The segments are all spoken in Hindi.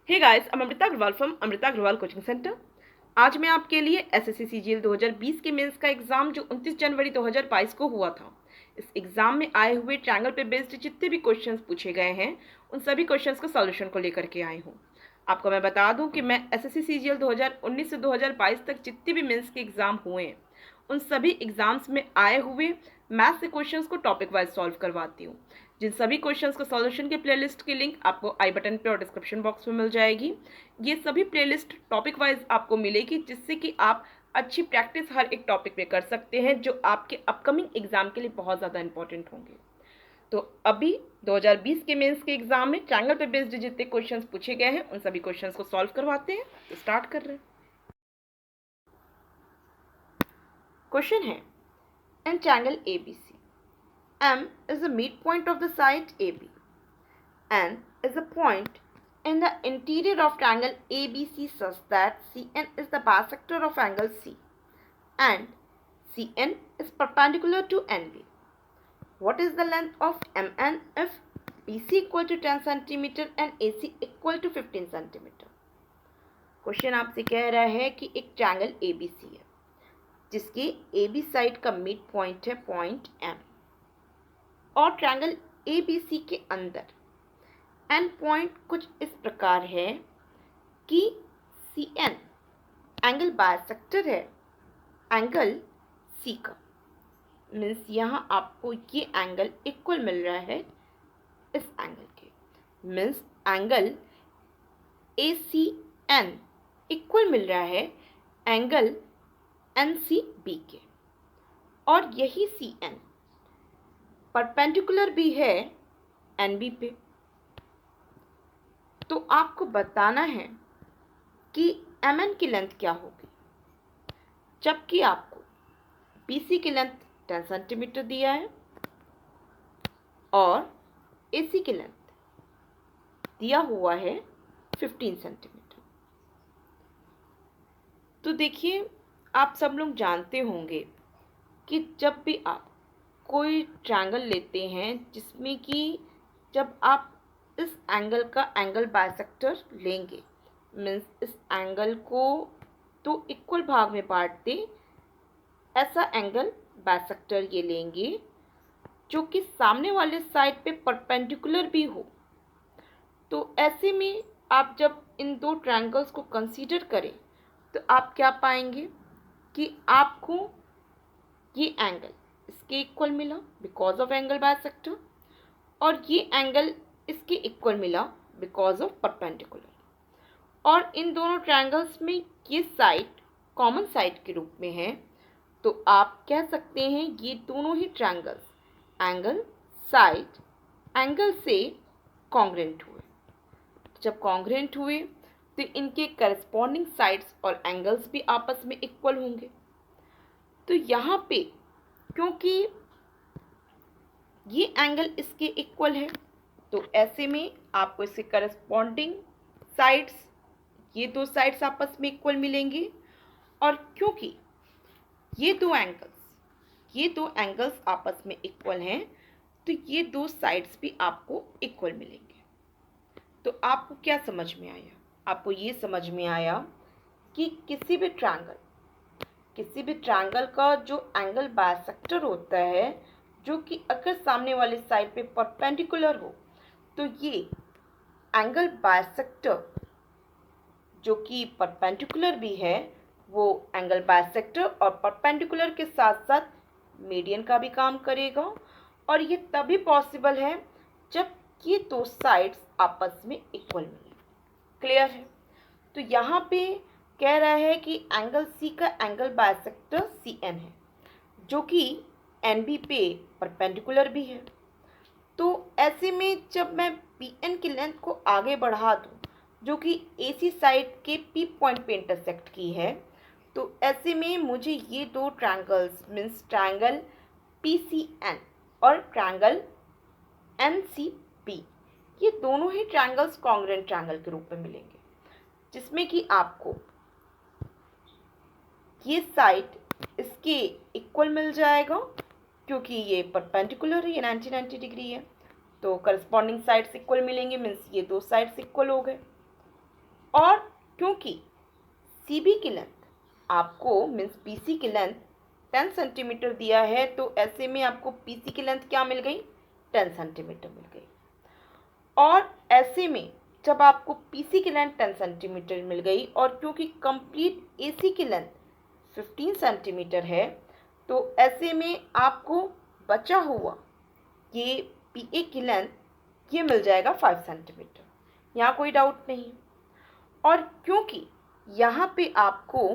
Hey guys, I'm Amrita Agarwal from Amrita Agarwal coaching centre. आज मैं आपके लिए एसएससी सीजीएल 2020 के मेंस का एग्जाम जो 29 जनवरी 2022 को हुआ था, इस एग्जाम में आए हुए ट्रायंगल पे बेस्ड जितने भी क्वेश्चंस पूछे गए हैं उन सभी क्वेश्चंस का सॉल्यूशन को लेकर के आई हूँ। आपको मैं बता दूं कि मैं एसएससी सीजीएल 2019 से 2022 तक जितने भी मेंस के एग्जाम हुए हैं उन सभी एग्जाम्स में आए हुए मैथ्स के क्वेश्चंस को टॉपिक वाइज सॉल्व करवाती हूँ। जिन सभी क्वेश्चंस को सॉल्यूशन के प्लेलिस्ट की लिंक आपको आई बटन पे और डिस्क्रिप्शन बॉक्स में मिल जाएगी। ये सभी प्लेलिस्ट टॉपिक वाइज आपको मिलेगी जिससे कि आप अच्छी प्रैक्टिस हर एक टॉपिक पे कर सकते हैं जो आपके अपकमिंग एग्जाम के लिए बहुत ज़्यादा इंपॉर्टेंट होंगे। तो अभी 2020 के मेंस के एग्जाम में ट्रायंगल पे बेस्ड जितने क्वेश्चंस पूछे गए हैं उन सभी क्वेश्चंस को सॉल्व करवाते हैं। तो स्टार्ट कर रहे हैं। क्वेश्चन है, in triangle ABC M is the midpoint of the side AB. N is a point in the interior of triangle ABC such that CN is the bisector of angle C and CN is perpendicular to NB. What is the length of MN if BC equal to 10 cm and AC equal to 15 cm? Question आपसे कह रहा है कि एक ट्रायंगल ABC है जिसकी AB साइड का मिड पॉइंट है पॉइंट M और ट्रायंगल ABC के अंदर एंड पॉइंट कुछ इस प्रकार है कि CN एंगल बायसेक्टर है एंगल C का। मीन्स यहाँ आपको ये एंगल इक्वल मिल रहा है इस एंगल के। मीन्स एंगल ACN इक्वल मिल रहा है एंगल NCB के और यही CN परपेंडिकुलर भी है NB पे। तो आपको बताना है कि MN की लेंथ क्या होगी, जबकि आपको BC की लेंथ 10 सेंटीमीटर दिया है और AC की लेंथ दिया हुआ है 15 सेंटीमीटर। तो देखिए, आप सब लोग जानते होंगे कि जब भी आप कोई ट्रायंगल लेते हैं जिसमें कि जब आप इस एंगल का एंगल बायसेक्टर लेंगे, मीन्स इस एंगल को दो इक्वल भाग में बांट दे, ऐसा एंगल बायसेक्टर ये लेंगे जो कि सामने वाले साइड पे परपेंडिकुलर भी हो। तो ऐसे में आप जब इन दो ट्रायंगल्स को कंसीडर करें तो आप क्या पाएंगे कि आपको ये एंगल इसके इक्वल मिला बिकॉज ऑफ एंगल बायसेक्टर और ये एंगल इसके इक्वल मिला बिकॉज ऑफ परपेंडिकुलर। और इन दोनों ट्रायंगल्स में ये साइड कॉमन साइड के रूप में है। तो आप कह सकते हैं ये दोनों ही ट्रायंगल्स एंगल साइड एंगल से कॉन्ग्रुएंट हुए। जब कॉन्ग्रुएंट हुए तो इनके करस्पॉन्डिंग साइड्स और एंगल्स भी आपस में इक्वल होंगे। तो यहाँ पे क्योंकि ये एंगल इसके इक्वल है तो ऐसे में आपको इसके करस्पॉन्डिंग साइड्स, ये दो साइड्स आपस में इक्वल मिलेंगे। और क्योंकि ये दो एंगल्स आपस में इक्वल हैं तो ये दो साइड्स भी आपको इक्वल मिलेंगे। तो आपको क्या समझ में आया? आपको ये समझ में आया कि किसी भी ट्रायंगल का जो एंगल बायसेक्टर होता है जो कि अगर सामने वाले साइड पे परपेंडिकुलर हो तो ये एंगल बायसेक्टर जो कि परपेंडिकुलर भी है वो एंगल बायसेक्टर और परपेंडिकुलर के साथ साथ मीडियन का भी काम करेगा। और ये तभी पॉसिबल है जब ये दो साइड्स आपस में इक्वल मिले। क्लियर है? तो यहाँ पे कह रहा है कि एंगल C का एंगल बायसेक्टर CN है जो कि NB पे परपेंडिकुलर भी है। तो ऐसे में जब मैं BN की लेंथ को आगे बढ़ा दूँ जो कि AC साइड के P पॉइंट पे इंटरसेक्ट की है, तो ऐसे में मुझे ये दो ट्रायंगल्स मीन्स ट्रायंगल PCN और ट्रायंगल NCB ये दोनों ही ट्रायंगल्स कॉन्ग्रुएंट ट्रायंगल के रूप में मिलेंगे, जिसमें कि आपको ये साइड इसके इक्वल मिल जाएगा क्योंकि ये परपेंडिकुलर है, ये 90 डिग्री है। तो करस्पॉन्डिंग साइड्स इक्वल मिलेंगे, मीन्स ये दो साइड्स इक्वल हो गए। और क्योंकि सी बी की लेंथ आपको मीन्स पी सी की लेंथ 10 सेंटीमीटर दिया है, तो ऐसे में आपको पी सी की लेंथ क्या मिल गई, 10 सेंटीमीटर मिल गई। और ऐसे में जब आपको पी सी की लेंथ 10 सेंटीमीटर मिल गई और क्योंकि कंप्लीट ए सी की लेंथ 15 सेंटीमीटर है, तो ऐसे में आपको बचा हुआ ये पी ए की लेंथ ये मिल जाएगा 5 सेंटीमीटर। यहाँ कोई डाउट नहीं। और क्योंकि यहाँ पे आपको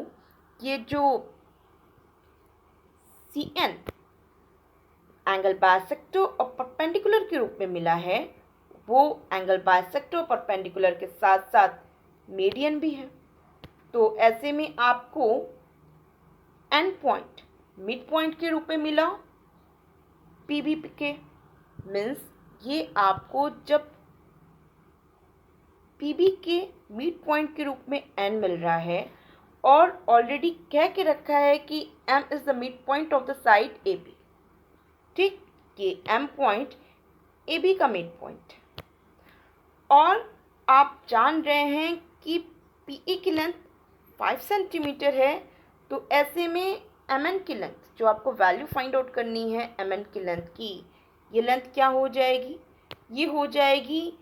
ये जो सी एन एंगल बाइसेक्टर और परपेंडिकुलर के रूप में मिला है, वो एंगल बाइसेक्टर और परपेंडिकुलर के साथ साथ मीडियन भी है। तो ऐसे में आपको एंड पॉइंट मिड पॉइंट के रूप में मिला पी बी के, मीन्स ये आपको जब पी बी के मिड पॉइंट के रूप में एन मिल रहा है और ऑलरेडी कह के रखा है कि M is the mid point of the side A B. ठीक, ये एम पॉइंट ए बी का मिड पॉइंट है। और आप जान रहे हैं कि पी ए की लेंथ 5 सेंटीमीटर है, तो ऐसे में एम एन की लेंथ जो आपको वैल्यू फाइंड आउट करनी है एम एन की लेंथ की, ये लेंथ क्या हो जाएगी, ये हो जाएगी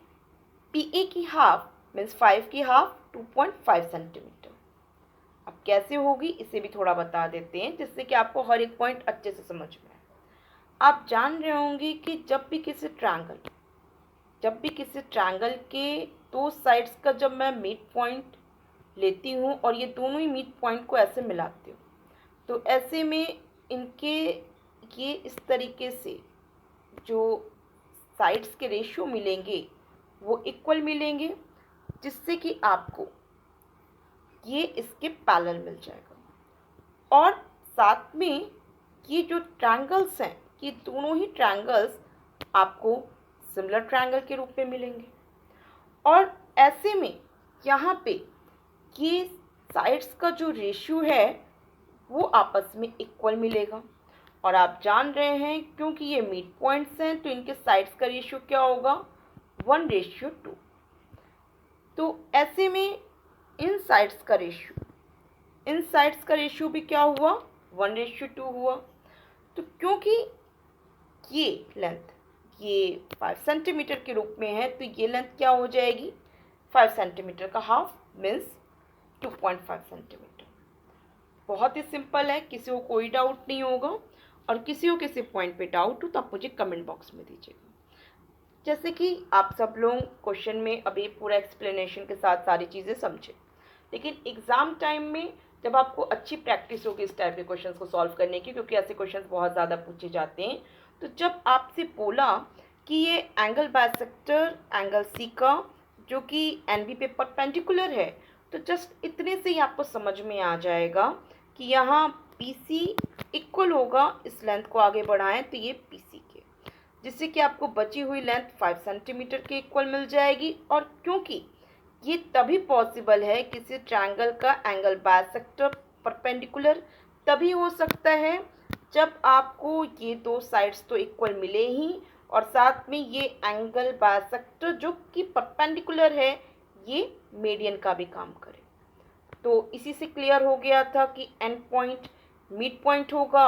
पी ए की हाफ मीन्स 5 की हाफ 2.5 सेंटीमीटर। अब कैसे होगी इसे भी थोड़ा बता देते हैं जिससे कि आपको हर एक पॉइंट अच्छे से समझ में आए। आप जान रहे होंगे कि जब भी किसी ट्रायंगल के दो साइड्स का जब मैं मिड पॉइंट लेती हूँ और ये दोनों ही मिड पॉइंट को ऐसे मिलाती हूँ, तो ऐसे में इनके ये इस तरीके से जो साइड्स के रेशियो मिलेंगे वो इक्वल मिलेंगे, जिससे कि आपको ये इसके पैरेलल मिल जाएगा। और साथ में ये जो ट्रायंगल्स हैं, ये दोनों ही ट्रायंगल्स आपको सिमिलर ट्रायंगल के रूप में मिलेंगे। और ऐसे में यहाँ पे ये साइड्स का जो रेशियो है वो आपस में इक्वल मिलेगा। और आप जान रहे हैं क्योंकि ये मिड पॉइंट्स हैं तो इनके साइड्स का रेशियो क्या होगा, 1:2। तो ऐसे में इन साइड्स का रेशियो भी क्या हुआ, 1:2 हुआ। तो क्योंकि ये लेंथ ये 5 सेंटीमीटर के रूप में है, तो ये लेंथ क्या हो जाएगी, 5 सेंटीमीटर का हाफ मीन्स 2.5 सेंटीमीटर। बहुत ही सिंपल है, किसी को कोई डाउट नहीं होगा। और किसी को किसी पॉइंट पे डाउट हो तो आप मुझे कमेंट बॉक्स में दीजिएगा। जैसे कि आप सब लोग क्वेश्चन में अभी पूरा एक्सप्लेनेशन के साथ सारी चीज़ें समझे, लेकिन एग्ज़ाम टाइम में जब आपको अच्छी प्रैक्टिस होगी इस टाइप के क्वेश्चंस को सॉल्व करने की, क्योंकि ऐसे क्वेश्चंस बहुत ज़्यादा पूछे जाते हैं, तो जब आपसे बोला कि ये एंगल बाइसेक्टर एंगल सी का जो कि एन बी पे परपेंडिकुलर है, तो जस्ट इतने से ही आपको समझ में आ जाएगा कि यहाँ पी सी इक्वल होगा, इस लेंथ को आगे बढ़ाएं तो ये पी सी के, जिससे कि आपको बची हुई लेंथ 5 सेंटीमीटर के इक्वल मिल जाएगी। और क्योंकि ये तभी पॉसिबल है, किसी ट्रायंगल का एंगल बाइसेक्टर परपेंडिकुलर तभी हो सकता है जब आपको ये दो साइड्स तो इक्वल मिले ही और साथ में ये एंगल बाइसेक्टर जो कि परपेंडिकुलर है ये मीडियन का भी काम करे। तो इसी से क्लियर हो गया था कि एंड पॉइंट मिड पॉइंट होगा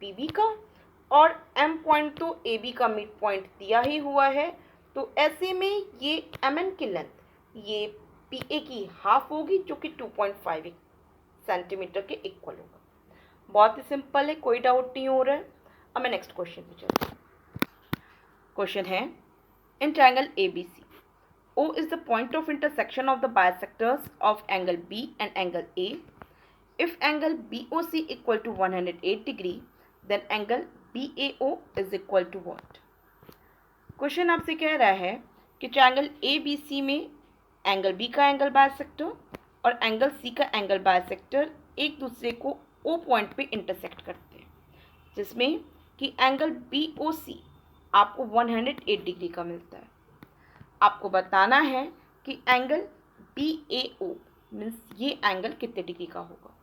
पी बी का और एम पॉइंट तो ए बी का मिड पॉइंट दिया ही हुआ है। तो ऐसे में ये एम एन की लेंथ ये पी ए की हाफ होगी जो कि 2.5 सेंटीमीटर के इक्वल होगा। बहुत ही सिंपल है, कोई डाउट नहीं हो रहा है। अब मैं नेक्स्ट क्वेश्चन पे चलती हूँ। क्वेश्चन है, in triangle A B C O is the point of intersection of the bisectors of angle B and angle A. If angle BOC equal to 108 degree, then angle BAO is equal to what? Question आपसे कह रहा है कि ट्रायंगल ABC में एंगल B का एंगल बाइसेक्टर और एंगल C का एंगल बाइसेक्टर एक दूसरे को O पॉइंट पे इंटरसेक्ट करते हैं, जिसमें कि एंगल BOC आपको 108 डिग्री का मिलता है। आपको बताना है कि एंगल BAO मीन्स ये एंगल कितने डिग्री का होगा।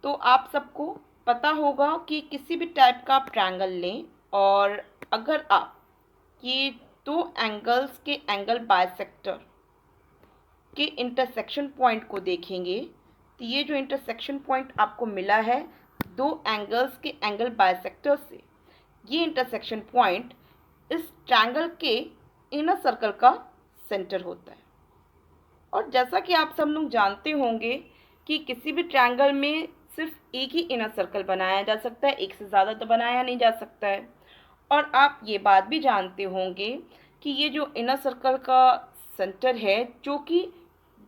तो आप सबको पता होगा कि किसी भी टाइप का आप ट्रायंगल लें और अगर आप ये दो एंगल्स के एंगल बाइसेक्टर के इंटरसेक्शन पॉइंट को देखेंगे तो ये जो इंटरसेक्शन पॉइंट आपको मिला है दो एंगल्स के एंगल बाइसेक्टर से, ये इंटरसेक्शन पॉइंट इस ट्रायंगल के इनर सर्कल का सेंटर होता है। और जैसा कि आप सब लोग जानते होंगे कि किसी भी ट्रायंगल में सिर्फ एक ही इनर सर्कल बनाया जा सकता है, एक से ज़्यादा तो बनाया नहीं जा सकता है। और आप ये बात भी जानते होंगे कि ये जो इनर सर्कल का सेंटर है जो कि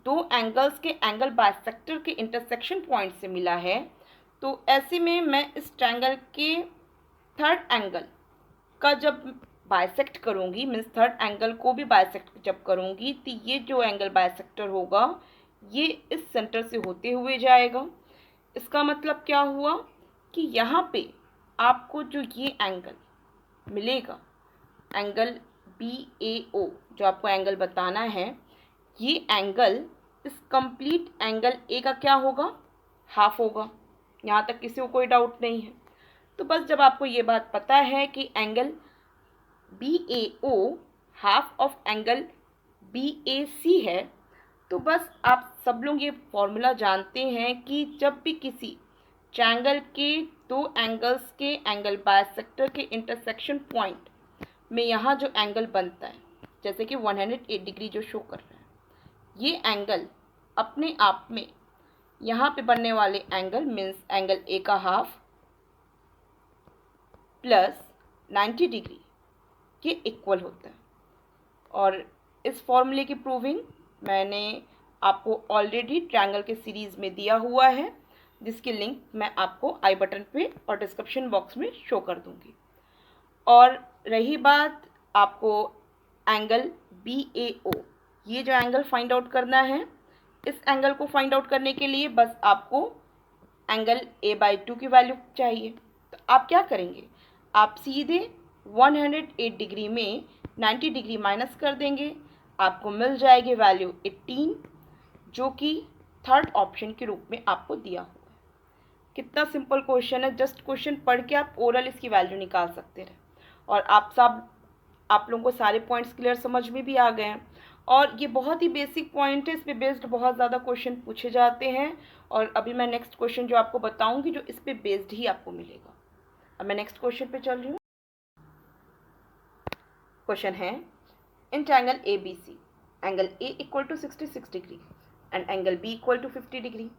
दो एंगल्स के एंगल बाइसेक्टर के इंटरसेक्शन पॉइंट से मिला है, तो ऐसे में मैं इस ट्रायंगल के थर्ड एंगल का जब बाइसेक्ट करूँगी, मीन्स थर्ड एंगल को भी बाइसेक्ट जब करूँगी, तो ये जो एंगल बाइसेक्टर होगा ये इस सेंटर से होते हुए जाएगा। इसका मतलब क्या हुआ कि यहाँ पे आपको जो ये एंगल मिलेगा, एंगल BAO जो आपको एंगल बताना है, ये एंगल इस कंप्लीट एंगल A का क्या होगा, हाफ होगा। यहाँ तक किसी को कोई डाउट नहीं है। तो बस जब आपको ये बात पता है कि angle BAO half of angle BAC है, तो बस आप सब लोग ये फॉर्मूला जानते हैं कि जब भी किसी ट्रायंगल के दो एंगल्स के एंगल बाइसेक्टर के इंटरसेक्शन पॉइंट में यहाँ जो एंगल बनता है, जैसे कि 108 डिग्री जो शो कर रहा है, ये एंगल अपने आप में यहाँ पे बनने वाले एंगल मीन्स एंगल A का हाफ प्लस 90 डिग्री के इक्वल होता है। और इस फॉर्मूले की प्रूविंग मैंने आपको ऑलरेडी ट्रायंगल के सीरीज़ में दिया हुआ है, जिसकी लिंक मैं आपको आई बटन पे और डिस्क्रिप्शन बॉक्स में शो कर दूंगी। और रही बात आपको एंगल BAO, ये जो एंगल फाइंड आउट करना है, इस एंगल को फाइंड आउट करने के लिए बस आपको एंगल A/2 की वैल्यू चाहिए। तो आप क्या करेंगे, आप सीधे 108 डिग्री में 90 डिग्री माइनस कर देंगे, आपको मिल जाएगी वैल्यू 18, जो कि थर्ड ऑप्शन के रूप में आपको दिया हुआ है। कितना सिंपल क्वेश्चन है, जस्ट क्वेश्चन पढ़ के आप ओरल इसकी वैल्यू निकाल सकते हैं। और आप लोगों को सारे पॉइंट्स क्लियर समझ में भी आ गए हैं। और ये बहुत ही बेसिक पॉइंट है, इस पे बेस्ड बहुत ज़्यादा क्वेश्चन पूछे जाते हैं। और अभी मैं नेक्स्ट क्वेश्चन जो आपको बताऊंगी जो इस पे बेस्ड ही आपको मिलेगा। अब मैं नेक्स्ट क्वेश्चन पे चल रही हूँ। क्वेश्चन है, in triangle ABC angle A equal to 66 degree and angle B equal to 50 degree,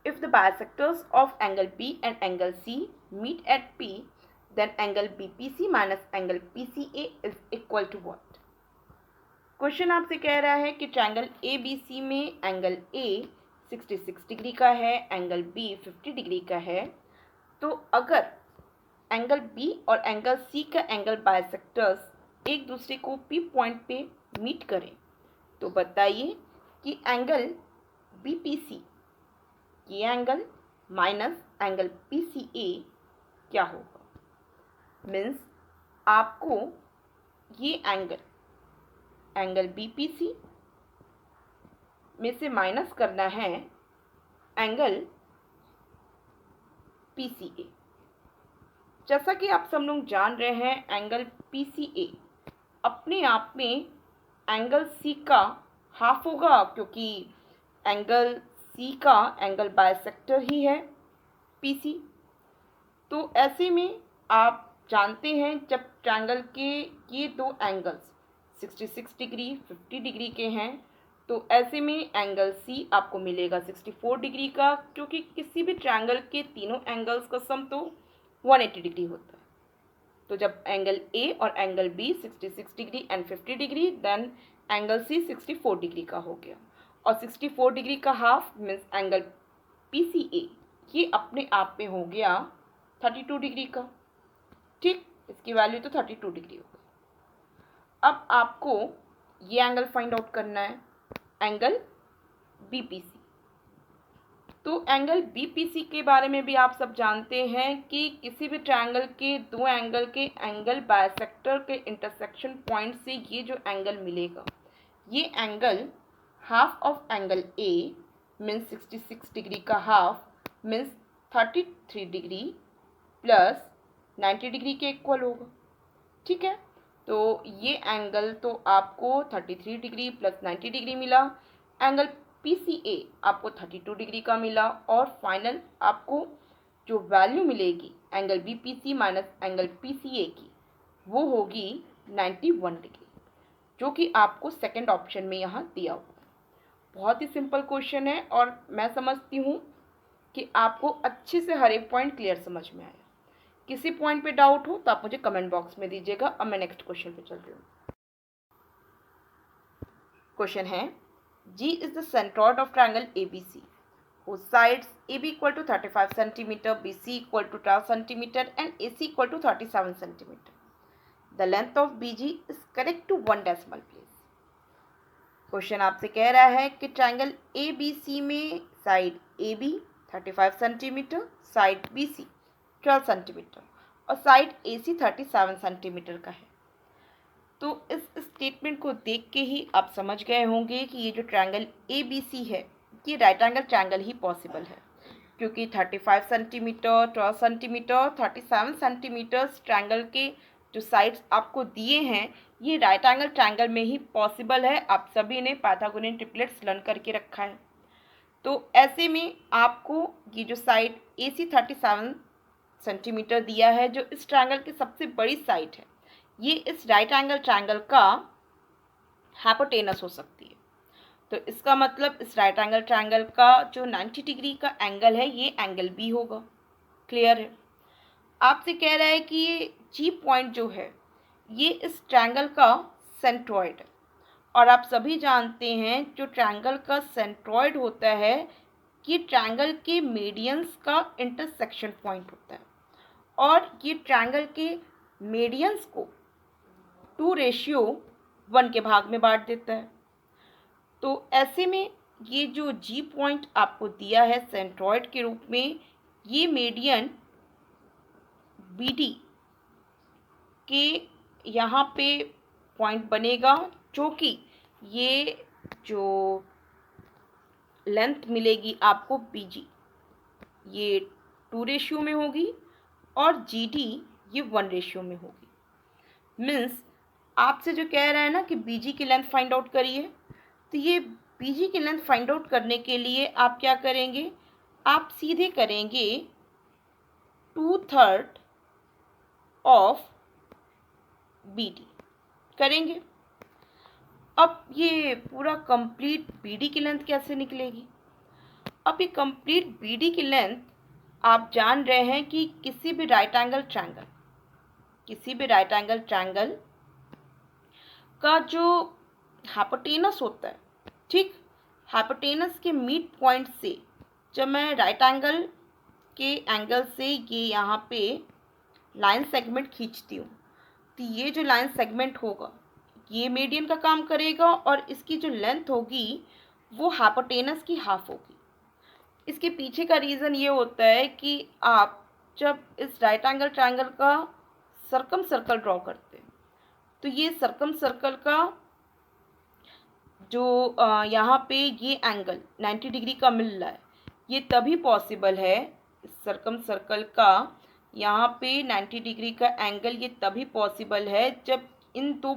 if the bisectors of angle B and angle C meet at P, then angle BPC minus angle PCA is equal to what? Question आपसे कह रहा है कि ट्रायंगल ABC में एंगल A 66 डिग्री का है, एंगल B 50 डिग्री का है। तो अगर एंगल B और एंगल C का एंगल बाइसेक्टर्स एक दूसरे को P पॉइंट पे मीट करें, तो बताइए कि एंगल BPC, ये एंगल माइनस एंगल PCA क्या होगा। मीन्स आपको ये एंगल BPC में से माइनस करना है एंगल PCA। जैसा कि आप सब लोग जान रहे हैं, एंगल PCA अपने आप में एंगल C का हाफ होगा, क्योंकि एंगल C का एंगल बाइसेक्टर ही है PC। तो ऐसे में आप जानते हैं जब ट्रायंगल के ये दो एंगल्स 66 डिग्री 50 डिग्री के हैं, तो ऐसे में एंगल C आपको मिलेगा 64 डिग्री का, क्योंकि किसी भी ट्रायंगल के तीनों एंगल्स का सम तो 180 डिग्री होता है। तो जब एंगल A और angle B 66 degree and 50 degree, then angle C 64 degree का हो गया। और 64 डिग्री का हाफ मीन्स एंगल PCA, ये अपने आप में हो गया 32 डिग्री का। ठीक, इसकी वैल्यू तो 32 डिग्री हो गई। अब आपको ये एंगल फाइंड आउट करना है, एंगल BPC। तो एंगल BPC के बारे में भी आप सब जानते हैं कि किसी भी ट्रायंगल के दो एंगल के एंगल बाइसेक्टर के इंटरसेक्शन पॉइंट से ये जो एंगल मिलेगा, ये angle half of angle A means 66 degree का half means 33 degree plus 90 degree के इक्वल होगा। ठीक है, तो ये एंगल तो आपको 33 डिग्री प्लस 90 डिग्री मिला। एंगल PCA आपको 32 डिग्री का मिला और फाइनल आपको जो वैल्यू मिलेगी angle BPC minus angle PCA की वो होगी 91 डिग्री, जो कि आपको सेकंड ऑप्शन में यहाँ दिया हुआ। बहुत ही सिंपल क्वेश्चन है और मैं समझती हूँ कि आपको अच्छे से हर एक पॉइंट क्लियर समझ में आया। किसी पॉइंट पे डाउट हो तो आप मुझे कमेंट बॉक्स में दीजिएगा। अब मैं नेक्स्ट क्वेश्चन पे चल रही हूँ। क्वेश्चन है, G is the centroid of triangle ABC whose sides AB equal to 35 cm, BC equal to 12 cm and AC equal to 37 cm. The length of BG is correct to one decimal place. Question आपसे कह रहा है कि ट्रायंगल ABC में side AB 35 centimetre, side BC 12 centimetre और साइड AC 37 सेंटीमीटर का है। तो इस स्टेटमेंट को देख के ही आप समझ गए होंगे कि ये जो ट्रायंगल ABC है ये राइट एंगल ट्रायंगल ही पॉसिबल है, क्योंकि 35 सेंटीमीटर, 12 सेंटीमीटर, 37 सेंटीमीटर ट्रायंगल के जो साइड्स आपको दिए हैं ये राइट एंगल ट्रायंगल में ही पॉसिबल है। आप सभी ने पाइथागोरियन ट्रिपलेट्स लर्न करके रखा है। तो ऐसे में आपको ये जो साइड AC 37 सेंटीमीटर दिया है जो इस ट्रायंगल की सबसे बड़ी साइड है, ये इस राइट एंगल ट्रायंगल का हाइपोटेनस हो सकती है। तो इसका मतलब इस राइट एंगल ट्रायंगल का जो 90 डिग्री का एंगल है ये एंगल B होगा। क्लियर है? आपसे कह रहा है कि ये G पॉइंट जो है ये इस ट्रायंगल का सेंट्रॉइड है और आप सभी जानते हैं जो ट्रायंगल का सेंट्रॉइड होता है ये ट्रायंगल के मीडियंस का इंटरसेक्शन पॉइंट होता है और ये ट्रायंगल के मीडियंस को 2:1 के भाग में बांट देता है। तो ऐसे में ये जो G पॉइंट आपको दिया है सेंट्रॉइड के रूप में, ये मीडियन BD के यहाँ पे पॉइंट बनेगा, जो कि ये जो लेंथ मिलेगी आपको BG ये 2 में होगी और GD ये 1 में होगी। मीन्स आपसे जो कह रहा है ना कि BG की लेंथ फाइंड आउट करिए, तो ये BG की लेंथ फाइंड आउट करने के लिए आप क्या करेंगे, आप सीधे करेंगे 2/3 ऑफ BD करेंगे। अब ये पूरा कंप्लीट BD की लेंथ कैसे निकलेगी? अब ये कंप्लीट BD की लेंथ आप जान रहे हैं कि किसी भी राइट एंगल ट्रायंगल का जो हाइपोटेनस होता है, ठीक, हाइपोटेनस के मिड पॉइंट से जब मैं राइट एंगल के एंगल से ये यहाँ पे लाइन सेगमेंट खींचती हूँ तो ये जो लाइन सेगमेंट होगा ये मीडियन का काम करेगा और इसकी जो लेंथ होगी वो हाइपोटेनस की हाफ होगी। इसके पीछे का रीज़न ये होता है कि आप जब इस राइट एंगल ट्रायंगल का सर्कम सर्कल ड्रॉ करते हैं तो ये सर्कम सर्कल का जो यहाँ पे ये एंगल 90 डिग्री का मिल रहा है ये तभी पॉसिबल है, इस सर्कम सर्कल का यहाँ पे 90 डिग्री का एंगल ये तभी पॉसिबल है जब इन दो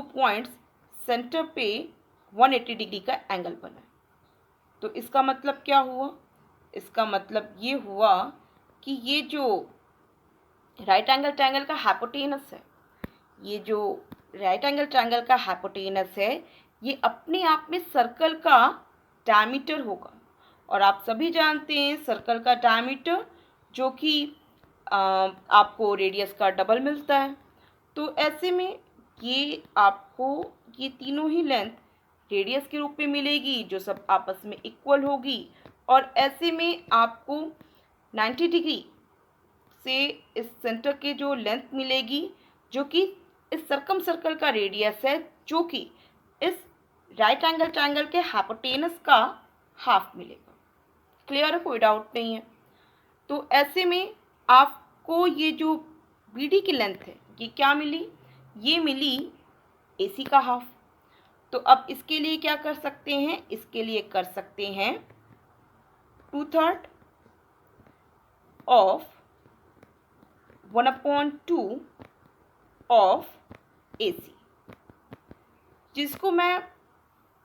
पॉइंट्स सेंटर पे 180 डिग्री का एंगल बना है। तो इसका मतलब क्या हुआ? इसका मतलब ये हुआ कि ये जो राइट एंगल ट्रायंगल का हाइपोटेनस है, ये जो राइट एंगल ट्रायंगल का हाइपोटेनस है ये अपने आप में सर्कल का डायमीटर होगा और आप सभी जानते हैं सर्कल का डायमीटर जो कि आपको रेडियस का डबल मिलता है। तो ऐसे में ये आपको ये तीनों ही लेंथ रेडियस के रूप में मिलेगी जो सब आपस में इक्वल होगी और ऐसे में आपको 90 डिग्री से इस सेंटर के जो लेंथ मिलेगी जो कि इस सर्कम सर्कल का रेडियस है जो कि इस राइट एंगल ट्रायंगल के हाइपोटेनस का हाफ मिलेगा। क्लियर है? कोई डाउट नहीं है। तो ऐसे में आपको ये जो BD की लेंथ है ये क्या मिली? ये मिली AC का हाफ। तो अब इसके लिए क्या कर सकते हैं? इसके लिए कर सकते हैं 2/3 ऑफ 1/2 ऑफ AC, जिसको मैं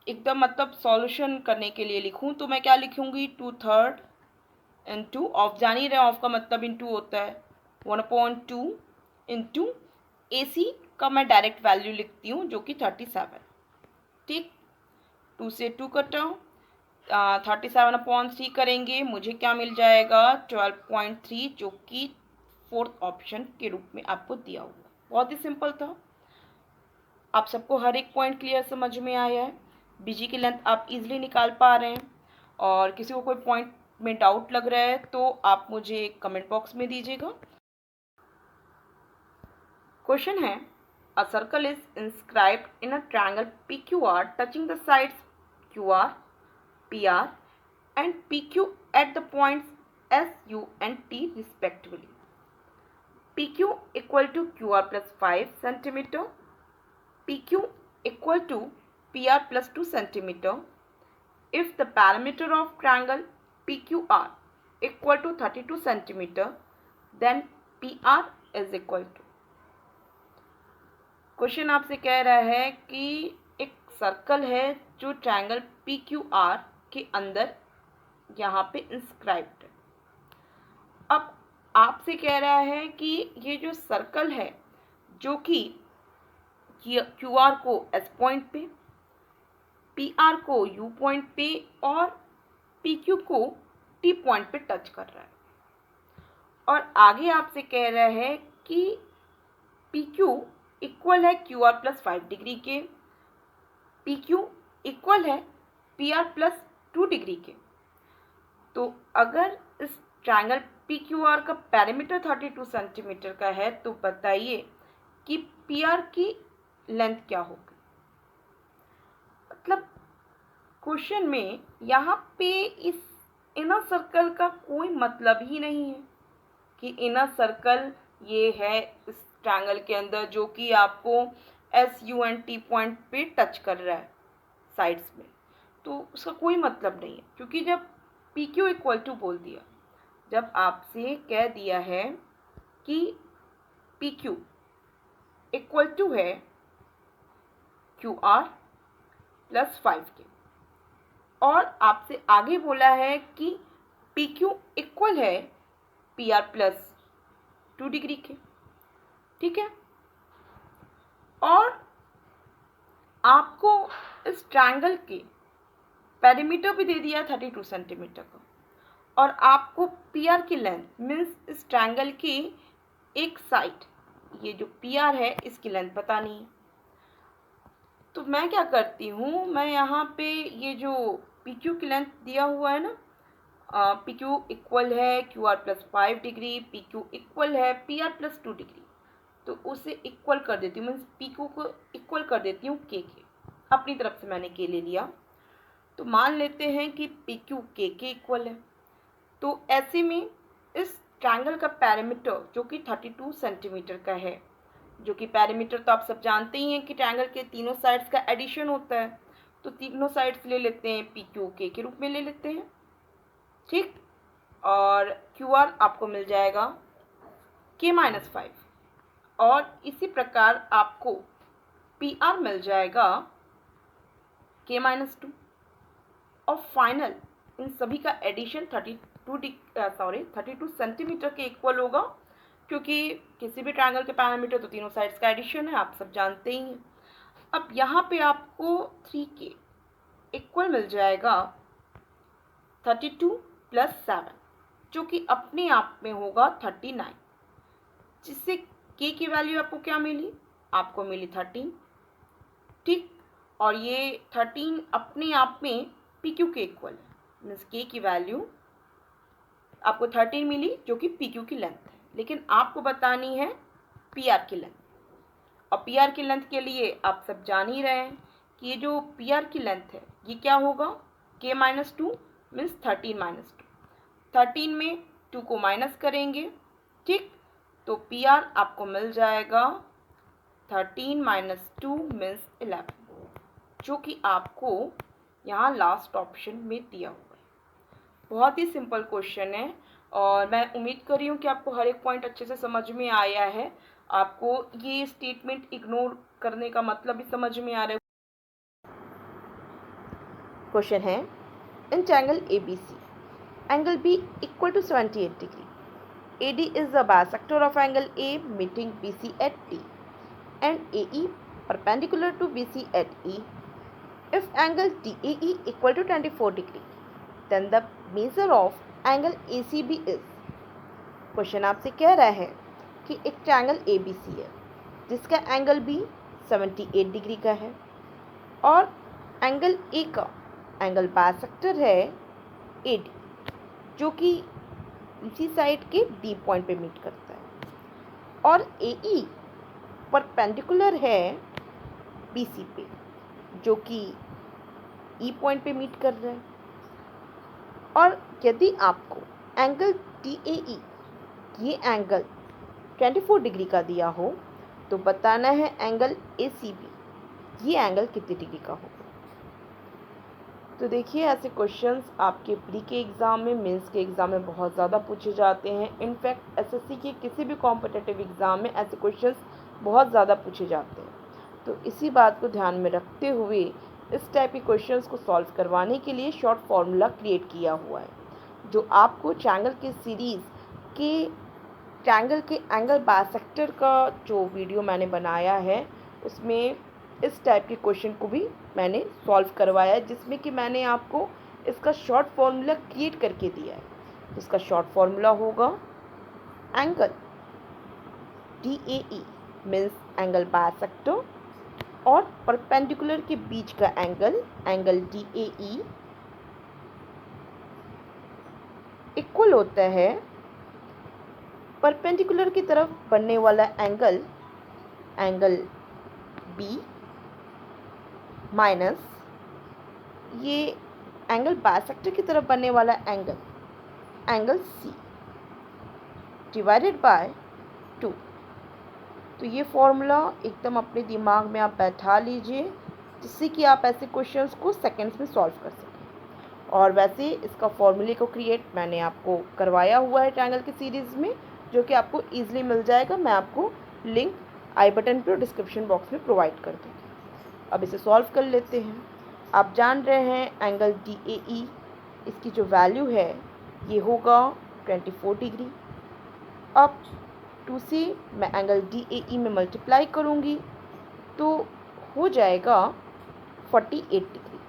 एकदम मतलब सॉल्यूशन करने के लिए लिखूं तो मैं क्या लिखूंगी, 2/3 इंटू ऑफ, जान ही रहे ऑफ का मतलब इंटू होता है, 1/2 इंटू AC का मैं डायरेक्ट वैल्यू लिखती हूँ जो कि 37। ठीक, 2 से 2 कटा, 37/3 करेंगे, मुझे क्या मिल जाएगा 12.3, जो कि फोर्थ ऑप्शन के रूप में आपको दिया हुआ। बहुत ही सिंपल था। आप सबको हर एक पॉइंट क्लियर समझ में आया है। BG की लेंथ आप इजीली निकाल पा रहे हैं, और किसी को कोई पॉइंट में डाउट लग रहा है तो आप मुझे कमेंट बॉक्स में दीजिएगा। क्वेश्चन है, a circle is inscribed in a triangle PQR touching the sides QR, PR and PQ at the points S, U and T respectively. PQ equal to QR plus 5 centimeter, PQ equal to PR plus 2 centimeter. If the perimeter of triangle PQR equal to 32 centimeter, then PR is equal to। Question आपसे कह रहा है कि एक सर्कल है जो ट्रायंगल PQR के अंदर यहाँ पे इंस्क्राइब्ड है। अब आपसे कह रहा है कि ये जो सर्कल है जो कि QR को S पॉइंट पे, PR को U पॉइंट पे और PQ को T पॉइंट पे टच कर रहा है, और आगे आपसे कह रहा है कि PQ इक्वल है QR प्लस 5 डिग्री के, PQ इक्वल है PR प्लस 2 डिग्री के। तो अगर इस ट्रायंगल PQR का पेरीमीटर 32 सेंटीमीटर का है तो बताइए कि PR की लेंथ क्या होगी। मतलब क्वेश्चन में यहाँ पे इस इनर सर्कल का कोई मतलब ही नहीं है कि इनर सर्कल ये है इस ट्रायंगल के अंदर जो कि आपको S, U and T point पे टच कर रहा है साइड्स में, तो उसका कोई मतलब नहीं है। क्योंकि जब PQ इक्वल टू बोल दिया, जब आपसे कह दिया है कि PQ इक्वल टू है QR प्लस 5 के, और आपसे आगे बोला है कि PQ इक्वल है PR प्लस 2 डिग्री के, ठीक है, और आपको इस ट्रायंगल के पेरीमीटर भी दे दिया 32 सेंटीमीटर का, और आपको PR की लेंथ मीन्स इस ट्रायंगल की एक साइड, ये जो PR है इसकी लेंथ बतानी है। तो मैं क्या करती हूँ, मैं यहाँ पे ये जो PQ की लेंथ दिया हुआ है ना, PQ इक्वल है QR plus 5 degree, PQ equal है PR प्लस 2 डिग्री, तो उसे इक्वल कर देती हूँ, मीन्स PQ को इक्वल कर देती हूँ K के। अपनी तरफ से मैंने K ले लिया, तो मान लेते हैं कि PQ K के इक्वल है। तो ऐसे में इस ट्रायंगल का पेरीमीटर जो कि 32 सेंटीमीटर का है, जो कि पेरीमीटर तो आप सब जानते ही हैं कि ट्रायंगल के तीनों साइड्स का एडिशन होता है, तो तीनों साइड्स ले लेते हैं, PQ K के रूप में ले लेते हैं, ठीक, और QR आपको मिल जाएगा K-5, और इसी प्रकार आपको PR मिल जाएगा K-2, और फाइनल इन सभी का एडिशन 32 सेंटीमीटर के इक्वल होगा, क्योंकि किसी भी ट्रायंगल के पैरामीटर तो तीनों साइड्स का एडिशन है, आप सब जानते ही हैं। अब यहाँ पे आपको 3K इक्वल मिल जाएगा 32 प्लस 7, जो कि अपने आप में होगा 39, जिससे K की वैल्यू आपको क्या मिली, आपको मिली 13, ठीक, और ये 13 अपने आप में PQ के इक्वल है, मीन्स K की वैल्यू आपको 13 मिली जो कि PQ की लेंथ है, लेकिन आपको बतानी है PR की लेंथ, और PR की लेंथ के लिए आप सब जान ही रहे हैं कि ये जो PR की लेंथ है ये क्या होगा, K-2 मीन्स 13 - 2, 13 में 2 को माइनस करेंगे, ठीक, तो PR आपको मिल जाएगा 13 - 2 मीन्स 11, जो कि आपको यहाँ लास्ट ऑप्शन में दिया हुआ है। बहुत ही सिंपल क्वेश्चन है, और मैं उम्मीद कर रही हूँ कि आपको हर एक पॉइंट अच्छे से समझ में आया है, आपको ये स्टेटमेंट इग्नोर करने का मतलब भी समझ में आ रहा है। क्वेश्चन है, in triangle ABC angle B equal to 78 degree. AD is the bisector of angle A meeting BC at D and AE perpendicular to BC at E. If angle DAE equal to 24 degree, then the measure of angle ACB is. Question आपसे कह रहा है कि एक ट्रायंगल ABC है जिसका एंगल B 78 डिग्री का है और एंगल A का एंगल बाइसेक्टर है AD, जो कि इसी साइड के D पॉइंट पे मीट करता है, और AE परपेंडिकुलर है BC पे, जो कि E पॉइंट पे मीट कर रहा है। और यदि आपको एंगल DAE ये एंगल 24 डिग्री का दिया हो तो बताना है एंगल ACB ये एंगल कितने डिग्री का होगा। तो देखिए, ऐसे क्वेश्चंस आपके प्री के एग्ज़ाम में, मेंस के एग्ज़ाम में बहुत ज़्यादा पूछे जाते हैं। इनफैक्ट एसएससी के किसी भी कॉम्पिटिटिव एग्ज़ाम में ऐसे क्वेश्चंस बहुत ज़्यादा पूछे जाते हैं। तो इसी बात को ध्यान में रखते हुए इस टाइप के क्वेश्चंस को सॉल्व करवाने के लिए शॉर्ट फार्मूला क्रिएट किया हुआ है, जो आपको ट्रायंगल के सीरीज़ के ट्रायंगल के एंगल बाइसेक्टर का जो वीडियो मैंने बनाया है उसमें इस टाइप के क्वेश्चन को भी मैंने सॉल्व करवाया है, जिसमें कि मैंने आपको इसका शॉर्ट फार्मूला क्रिएट करके दिया है। इसका शॉर्ट फार्मूला होगा angle DAE means angle bisector और परपेंडिकुलर के बीच का एंगल DAE इक्वल होता है परपेंडिकुलर की तरफ बनने वाला एंगल B माइनस ये एंगल बाइसेक्टर की तरफ बनने वाला एंगल C डिवाइडेड बाय 2। तो ये फॉर्मूला एकदम अपने दिमाग में आप बैठा लीजिए, जिससे कि आप ऐसे क्वेश्चंस को सेकंड्स में सॉल्व कर सकें। और वैसे इसका फॉर्मूले को क्रिएट मैंने आपको करवाया हुआ है ट्रायंगल की सीरीज़ में, जो कि आपको ईजिली मिल जाएगा। मैं आपको लिंक आई बटन पर डिस्क्रिप्शन बॉक्स में प्रोवाइड कर दूँगी। अब इसे सॉल्व कर लेते हैं। आप जान रहे हैं एंगल DAE इसकी जो वैल्यू है ये होगा 24 डिग्री। अब 2 से मैं एंगल DAE में मल्टीप्लाई करूँगी तो हो जाएगा 48 डिग्री,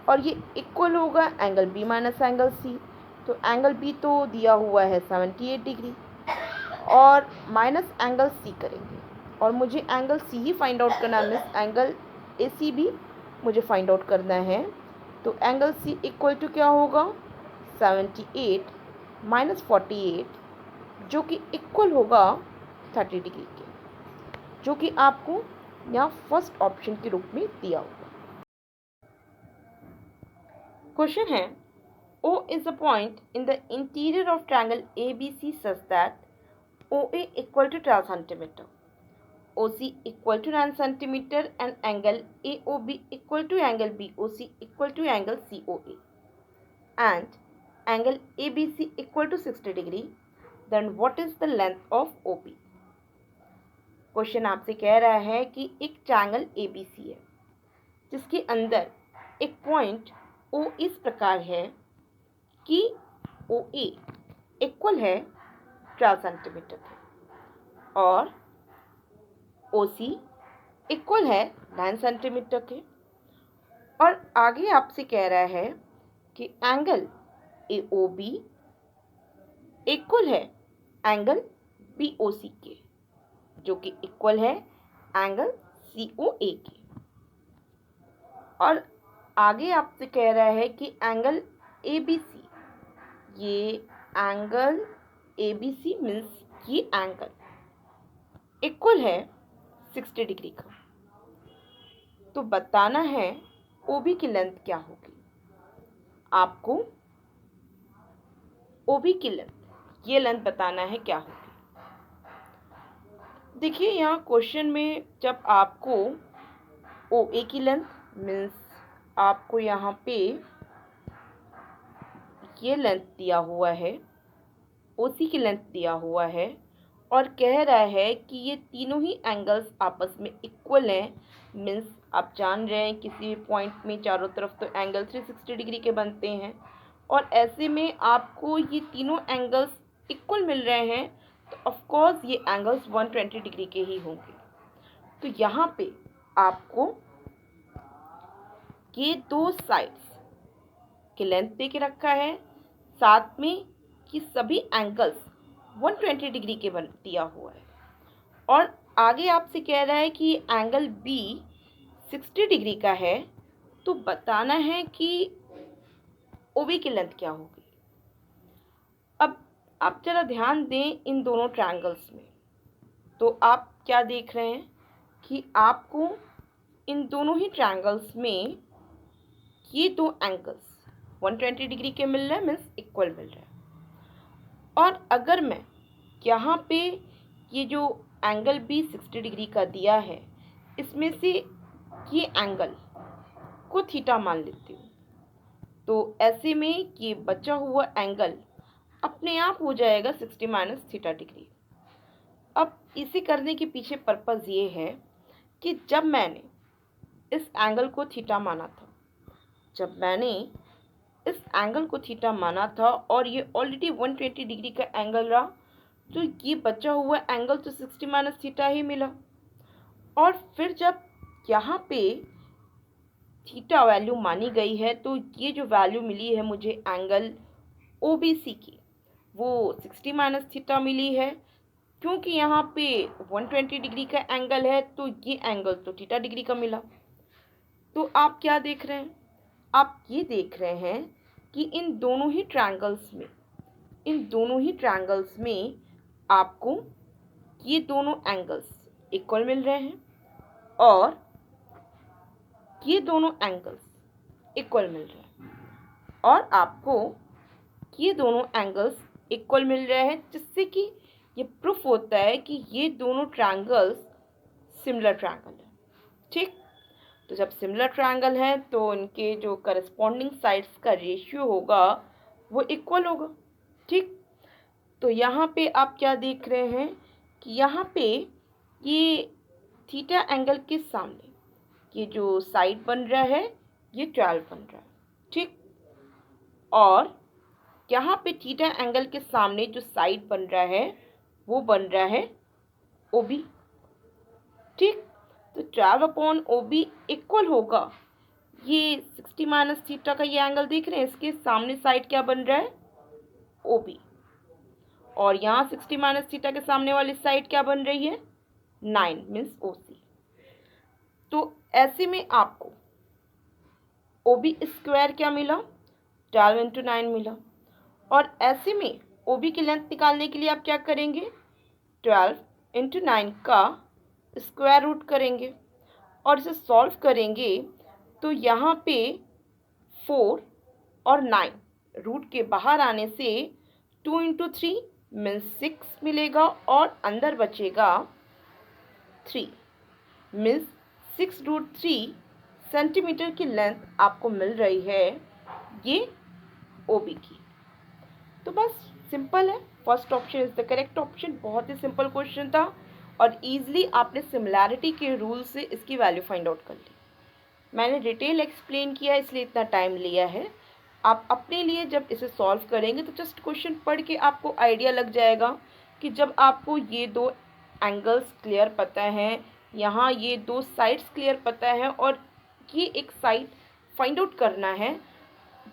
और ये इक्वल होगा angle B minus angle C। तो एंगल B तो दिया हुआ है 78 डिग्री और माइनस एंगल C करेंगे, और मुझे एंगल C ही फाइंड आउट करना है, मीन्स एंगल ACB मुझे फाइंड आउट करना है। तो एंगल C इक्वल टू क्या होगा 78 माइनस 48, जो कि इक्वल होगा 30 डिग्री के, जो कि आपको यहाँ फर्स्ट ऑप्शन के रूप में दिया होगा। क्वेश्चन है, O is a point in the interior of triangle ABC such that OA equal to 12 cm, OC equal to 9 cm and angle AOB equal to angle BOC equal to angle COA and angle ABC equal to 60 degree, then what is the length of OB? Question आपसे कह रहा है कि एक ट्रायंगल ABC है जिसके अंदर एक पॉइंट O इस प्रकार है कि OA इक्वल है 12 सेंटीमीटर और OC इक्वल है 9 सेंटीमीटर के, और आगे आपसे कह रहा है कि एंगल AOB इक्वल है एंगल BOC के, जो कि इक्वल है एंगल COA के, और आगे आपसे कह रहा है कि एंगल ABC, ये एंगल ABC मीन्स ये एंगल इक्वल है 60 डिग्री का। तो बताना है OB की लेंथ क्या होगी। आपको OB की लेंथ, ये लेंथ बताना है क्या होगी। देखिए, यहाँ क्वेश्चन में जब आपको OA की लेंथ मीन्स आपको यहाँ पे ये लेंथ दिया हुआ है, OC की लेंथ दिया हुआ है, और कह रहा है कि ये तीनों ही एंगल्स आपस में इक्वल हैं। मीन्स आप जान रहे हैं किसी भी पॉइंट में चारों तरफ तो एंगल 360 डिग्री के बनते हैं, और ऐसे में आपको ये तीनों एंगल्स इक्वल मिल रहे हैं, तो ऑफकोर्स ये एंगल्स 120 डिग्री के ही होंगे। तो यहाँ पे आपको ये दो साइड्स की लेंथ दे के रखा है, साथ में कि सभी एंगल्स 120 डिग्री के बन दिया हुआ है, और आगे आपसे कह रहा है कि एंगल बी 60 डिग्री का है, तो बताना है कि ओबी की लेंथ क्या होगी। अब आप जरा ध्यान दें इन दोनों ट्रायंगल्स में, तो आप क्या देख रहे हैं कि आपको इन दोनों ही ट्रायंगल्स में ये दो एंगल्स 120 डिग्री के मिल रहे हैं, मीन्स इक्वल मिल रहे हैं। और अगर मैं यहाँ पे ये जो एंगल भी 60 डिग्री का दिया है, इसमें से ये एंगल को थीटा मान लेती हूँ, तो ऐसे में ये बचा हुआ एंगल अपने आप हो जाएगा 60 माइनस थीटा डिग्री। अब इसे करने के पीछे पर्पज़ ये है कि जब मैंने इस एंगल को थीटा माना था, और ये ऑलरेडी 120 डिग्री का एंगल रहा, तो ये बचा हुआ एंगल तो 60 माइनस थीटा ही मिला। और फिर जब यहाँ पे थीटा वैल्यू मानी गई है, तो ये जो वैल्यू मिली है मुझे एंगल OBC की, वो 60 माइनस थीटा मिली है। क्योंकि यहाँ पे 120 डिग्री का एंगल है, तो ये एंगल तो थीटा डिग्री का मिला। तो आप क्या देख रहे हैं? आप ये देख रहे हैं कि इन दोनों ही ट्रायंगल्स में आपको ये दोनों एंगल्स इक्वल मिल रहे हैं, और ये दोनों एंगल्स इक्वल मिल रहे हैं, और आपको ये दोनों एंगल्स इक्वल मिल रहे हैं, जिससे कि ये प्रूफ होता है कि ये दोनों ट्रायंगल्स सिमिलर ट्रायंगल है। ठीक, तो जब सिमिलर ट्रायंगल है तो इनके जो करस्पॉन्डिंग साइड्स का रेशियो होगा वो इक्वल होगा। ठीक, तो यहाँ पे आप क्या देख रहे हैं कि यहाँ पे ये थीटा एंगल के सामने ये जो साइड बन रहा है ये 12 बन रहा है। ठीक, और यहाँ पे थीटा एंगल के सामने जो साइड बन रहा है वो बन रहा है OB। ठीक, तो 12/OB इक्वल होगा ये 60 माइनस थीटा का ये एंगल देख रहे हैं, इसके सामने साइड क्या बन रहा है OB, और यहाँ 60 माइनस थीटा के सामने वाली साइड क्या बन रही है 9 मीन्स OC। तो ऐसे में आपको OB स्क्वायर क्या मिला 12 × 9 मिला, और ऐसे में OB की लेंथ निकालने के लिए आप क्या करेंगे 12 × 9 का स्क्वायर रूट करेंगे, और इसे सॉल्व करेंगे तो यहाँ पे 4 और 9 रूट के बाहर आने से 2 × 3 मीन्स 6 मिलेगा, और अंदर बचेगा 3 मीन्स 6√3 सेंटीमीटर की लेंथ आपको मिल रही है ये OB की। तो बस सिंपल है, first option is the correct option. बहुत ही सिंपल क्वेश्चन था, और ईजिली आपने सिमिलैरिटी के रूल से इसकी वैल्यू फाइंड आउट कर ली। मैंने डिटेल एक्सप्लेन किया इसलिए इतना टाइम लिया है। आप अपने लिए जब इसे सॉल्व करेंगे तो जस्ट क्वेश्चन पढ़ के आपको आइडिया लग जाएगा कि जब आपको ये दो एंगल्स क्लियर पता है, यहाँ ये दो साइड्स क्लियर पता है, और ये एक साइड फाइंड आउट करना है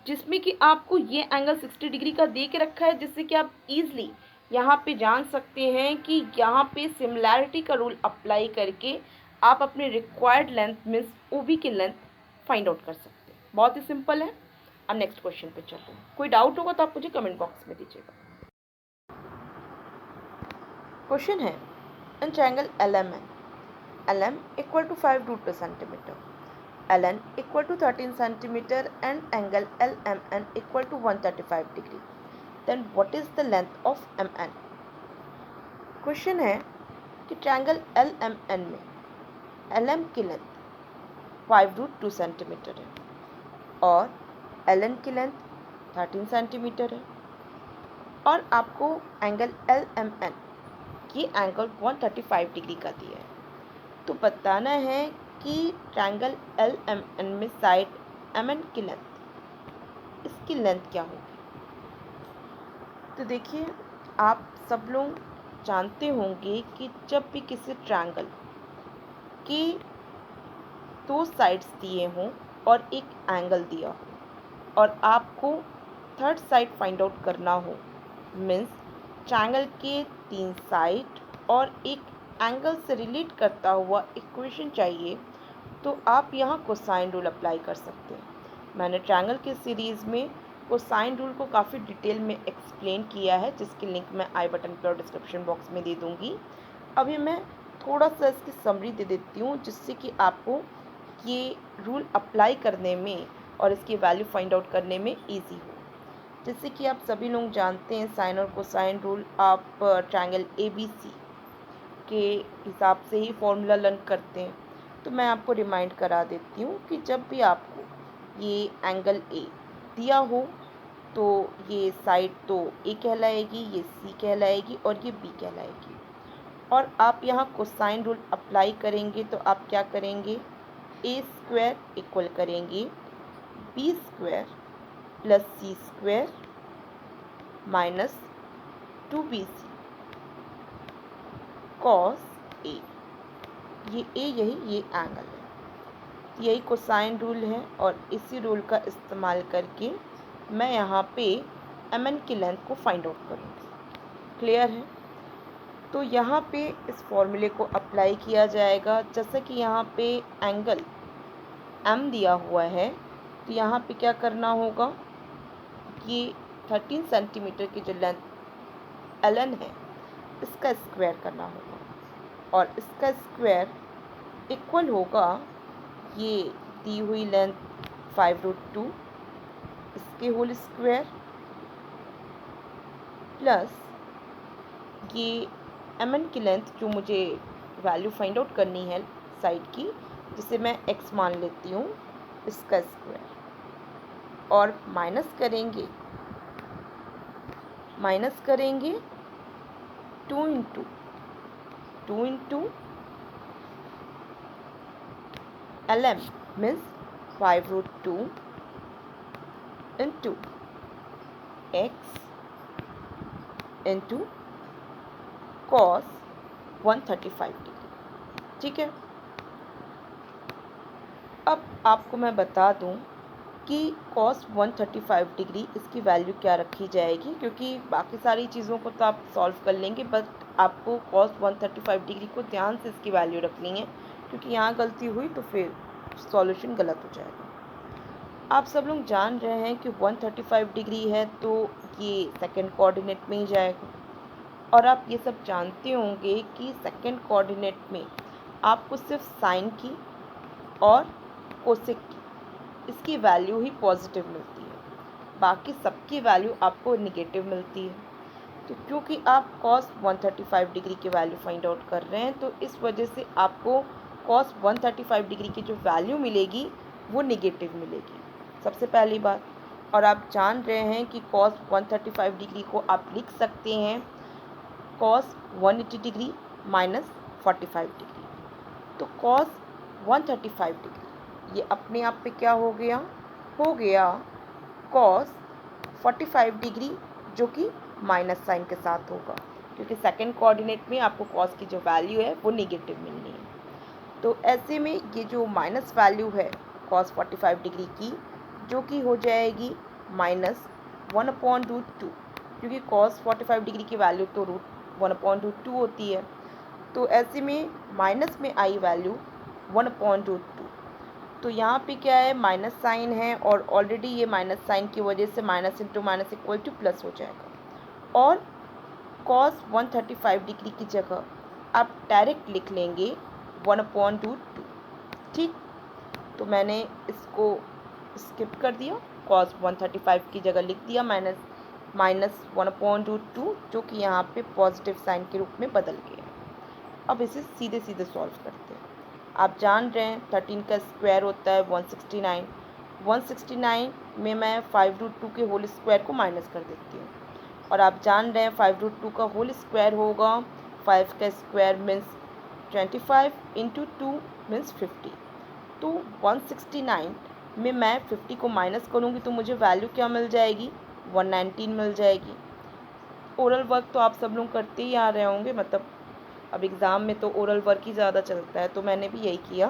जिसमें कि आपको ये एंगल 60 डिग्री का दे के रखा है, जिससे कि आप ईजिली यहाँ पे जान सकते हैं कि यहाँ पे सिमिलैरिटी का रूल अप्लाई करके आप अपने रिक्वायर्ड लेंथ मीन्स OB की लेंथ फाइंड आउट कर सकते हैं। बहुत ही सिंपल है। अब नेक्स्ट क्वेश्चन पे चलते हैं। कोई डाउट होगा तो आप मुझे कमेंट बॉक्स में दीजिएगा। क्वेश्चन है in triangle LM equal to 5√2 centimeter, LN equal to 13 centimeter and angle LMN equal to 135 degree. Then what is the length of MN? Question है कि ट्रायंगल LMN में LM की लेंथ 5√2 सेंटीमीटर है और LN की लेंथ 13 सेंटीमीटर है, और आपको एंगल LMN ये एंगल 135 डिग्री का दिया है। तो बताना है कि ट्रायंगल एल एम एन में साइड एम एन की लेंथ, इसकी लेंथ क्या होगी। तो देखिए, आप सब लोग जानते होंगे कि जब भी किसी ट्रायंगल के दो साइड्स दिए हों और एक एंगल दिया हो और आपको थर्ड साइड फाइंड आउट करना हो, मीन्स ट्रायंगल के 3 साइड और एक एंगल से रिलेट करता हुआ इक्वेशन चाहिए, तो आप यहाँ कोसाइन रूल अप्लाई कर सकते हैं। मैंने ट्रायंगल के सीरीज़ में कोसाइन रूल को काफ़ी डिटेल में एक्सप्लेन किया है, जिसकी लिंक मैं आई बटन पर और डिस्क्रिप्शन बॉक्स में दे दूँगी। अभी मैं थोड़ा सा इसकी समरी दे देती हूँ, जिससे कि आपको ये रूल अप्लाई करने में और इसकी वैल्यू फाइंड आउट करने में ईजी हो। जैसे कि आप सभी लोग जानते हैं, साइन और कोसाइन रूल आप ट्रायंगल ABC के हिसाब से ही फॉर्मूला लर्न करते हैं। तो मैं आपको रिमाइंड करा देती हूँ कि जब भी आपको ये एंगल A दिया हो तो ये साइड तो A कहलाएगी, ये C कहलाएगी और ये B कहलाएगी। और आप यहाँ कोसाइन रूल अप्लाई करेंगे तो आप क्या करेंगे, A स्क्वायर इक्वल करेंगे B square plus C square minus 2BC cos A। ये A ये एंगल है, यही कोसाइन रूल है और इसी रूल का इस्तेमाल करके मैं यहाँ पे MN की लेंथ को फाइंड आउट करूँगी। क्लियर है। तो यहाँ पे इस फॉर्मूले को अप्लाई किया जाएगा। जैसे कि यहाँ पे एंगल M दिया हुआ है, तो यहाँ पे क्या करना होगा, ये 13 सेंटीमीटर की जो लेंथ LN है, इसका स्क्वायर करना होगा और इसका स्क्वायर इक्वल होगा ये दी हुई लेंथ 5√2 इसके होल स्क्वायर प्लस ये MN की लेंथ जो मुझे वैल्यू फाइंड आउट करनी है साइड की, जिसे मैं x मान लेती हूँ, इसका स्क्वायर और माइनस करेंगे 2 into LM means 5√2 into x into cos 135 degree. ठीक है। अब आपको मैं बता दूं कि कॉस 135 डिग्री इसकी वैल्यू क्या रखी जाएगी, क्योंकि बाकी सारी चीज़ों को तो आप सॉल्व कर लेंगे, बट आपको कॉस 135 डिग्री को ध्यान से इसकी वैल्यू रखनी है, क्योंकि यहाँ गलती हुई तो फिर सॉल्यूशन गलत हो जाएगा। आप सब लोग जान रहे हैं कि 135 डिग्री है तो ये सेकंड कोऑर्डिनेट में ही जाएगा, और आप ये सब जानते होंगे कि सेकंड कोऑर्डिनेट में आपको सिर्फ साइन की और कोसेक की इसकी वैल्यू ही पॉजिटिव मिलती है, बाकी सबकी वैल्यू आपको नेगेटिव मिलती है। तो क्योंकि आप कॉस 135 डिग्री की वैल्यू फाइंड आउट कर रहे हैं, तो इस वजह से आपको कॉस 135 डिग्री की जो वैल्यू मिलेगी वो नेगेटिव मिलेगी, सबसे पहली बात। और आप जान रहे हैं कि कॉस 135 डिग्री को आप लिख सकते हैं कॉस 180 डिग्री माइनस 45 डिग्री। तो कॉस 135 डिग्री ये अपने आप पे क्या हो गया कॉस 45 डिग्री, जो कि माइनस साइन के साथ होगा, क्योंकि सेकंड कोऑर्डिनेट में आपको कॉस की जो वैल्यू है वो नेगेटिव मिलनी है। तो ऐसे में ये जो माइनस वैल्यू है कॉस 45 डिग्री की, जो कि हो जाएगी माइनस 1/√2, क्योंकि कॉस 45 डिग्री की वैल्यू तो √1/√2 होती है। तो ऐसे में माइनस में आई वैल्यू 1/√2। तो यहाँ पे क्या है, माइनस साइन है और ऑलरेडी ये माइनस साइन की वजह से minus into minus equal two plus हो जाएगा, और कॉस 135 डिग्री की जगह आप डायरेक्ट लिख लेंगे 1/√2। ठीक, तो मैंने इसको स्किप कर दिया, कॉस 135 की जगह लिख दिया माइनस 1/√2, जो कि यहाँ पे पॉजिटिव साइन के रूप में बदल गया। अब इसे सीधे सॉल्व करते हैं। आप जान रहे हैं 13 का स्क्वायर होता है 169। 169 में मैं 5√2 के होल स्क्वायर को माइनस कर देती हूँ, और आप जान रहे हैं 5√2 का होल स्क्वायर होगा 5 का स्क्वायर मीन्स 25 इंटू 2 मीन्स 50। तो 169 में मैं 50 को माइनस करूँगी तो मुझे वैल्यू क्या मिल जाएगी, 119 मिल जाएगी। ओरल वर्क तो आप सब लोग करते ही आ रहे होंगे, मतलब अब एग्ज़ाम में तो ओरल वर्क ही ज़्यादा चलता है, तो मैंने भी यही किया।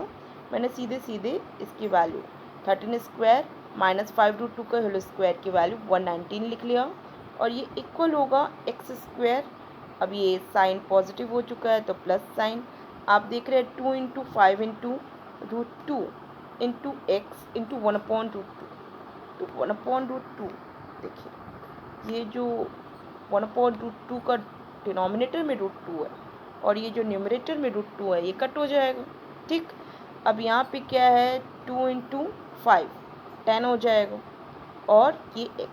मैंने सीधे सीधे इसकी वैल्यू 13 स्क्वायर माइनस 5√2 का होल स्क्वायर की वैल्यू 119 लिख लिया, और ये इक्वल होगा एक्स स्क्वायर। अब ये साइन पॉजिटिव हो चुका है तो प्लस साइन, आप देख रहे हैं 2 into 5 into √2 into x into 1/√2, तो 1/√2 देखिए, ये जो 1/√2 का डिनोमिनेटर में √2 है और ये जो न्यूमरेटर में √2 है, ये कट हो जाएगा। ठीक, अब यहाँ पे क्या है, 2 इंटू 5 10 हो जाएगा, और ये x,